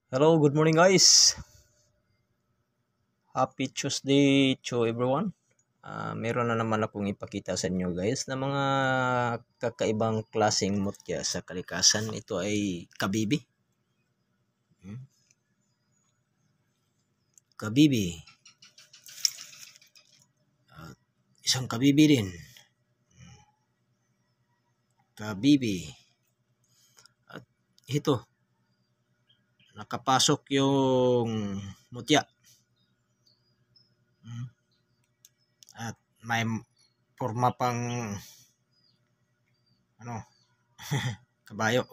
Hello, good morning guys. Happy Tuesday to everyone. Meron na naman akong ipakita sa inyo guys na mga kakaibang klaseng mutya sa kalikasan. Ito ay kabibi. Kabibi. Isang kabibi din. Kabibi. At ito. Nakapasok yung mutya. At may forma pang kabayo.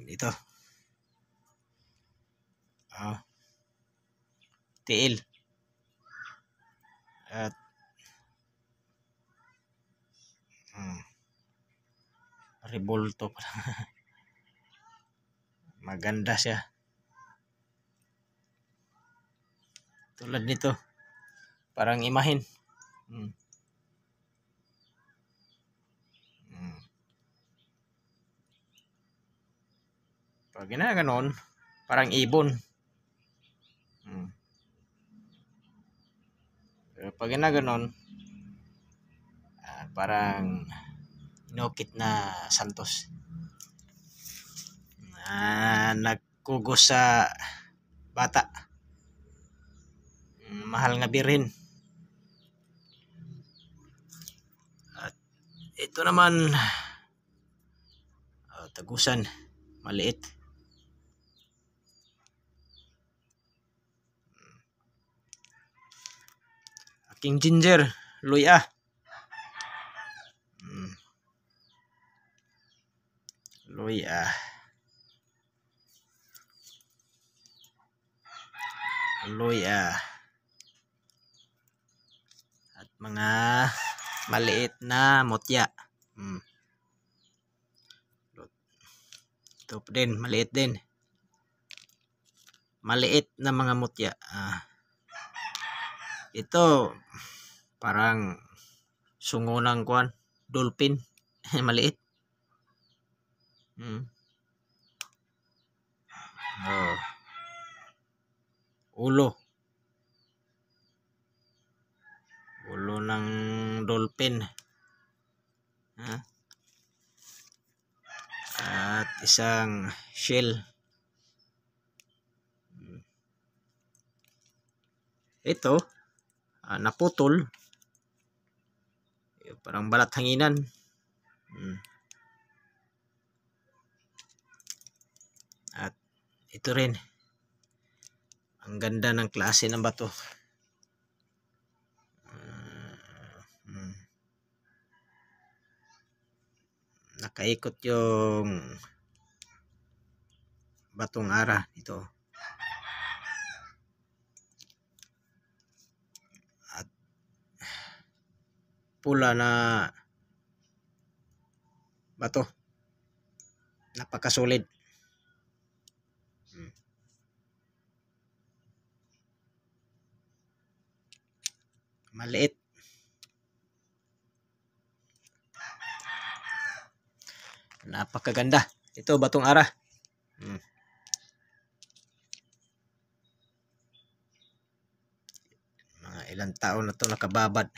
Ito. Tiil. At revolto. Maganda siya. Tulad nito. Parang imahin. Pag ginaganon, parang ibon. Pero pag ginaganon, parang inukit na santos. Nagkugos sa bata. Mahal nga birin. At ito naman, tagusan, maliit. Aking ginger, luya. Luya. Luya. At mga maliit na mutya. Ito din, maliit din. Maliit na mga mutya. Ito, parang sungunang kuan, dolphin. Maliit. Ulo. Ulo ng dolphin. At isang shell. Ito, naputol. Parang balat hanginan. At ito rin. Ang ganda ng klase ng bato. Nakaikot yung batong ara ito. At pula na bato. Napakasolid. Maliit. Napakaganda. Ito, batong ara. Mga ilang taon na ito nakababad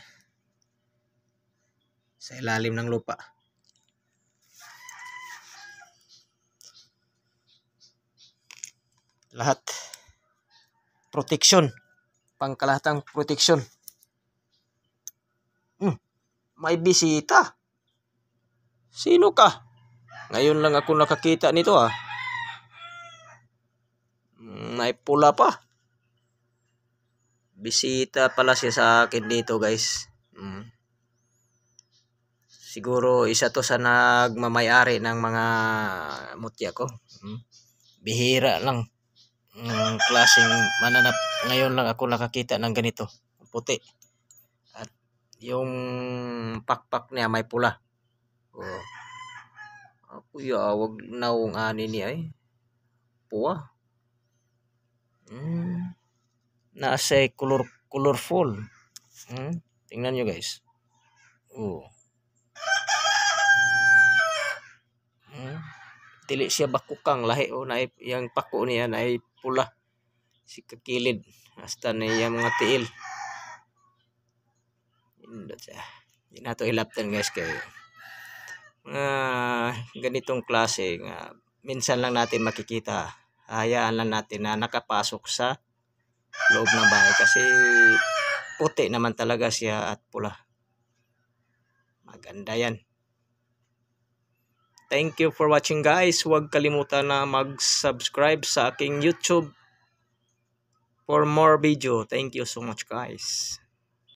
sa ilalim ng lupa. Lahat. Protection. Pangkalahatang protection. May bisita. Sino ka? Ngayon lang ako nakakita nito May pula pa. Bisita pala siya sa akin dito guys. Siguro isa to sa nagmamayari ng mga mutya ko. Bihira lang ng klaseng mananap. Ngayon lang ako nakakita ng ganito. Puti. At yung pakpak niya may pula. Kuya, wag naong ani ni ay. Puwa. Nasa colorful. Tingnan nyo guys. dili siya bakukang lahi o na yang pako niya na ay pula si kakilid hasta na yung mga tiil. Hindi na ito hilaptan guys kay ganitong klase nga minsan lang natin makikita. Hayaan lang natin na nakapasok sa loob ng bahay kasi puti naman talaga siya at pula. Maganda yan. Thank you for watching guys. Huwag kalimutan na mag-subscribe sa aking YouTube for more video. Thank you so much guys.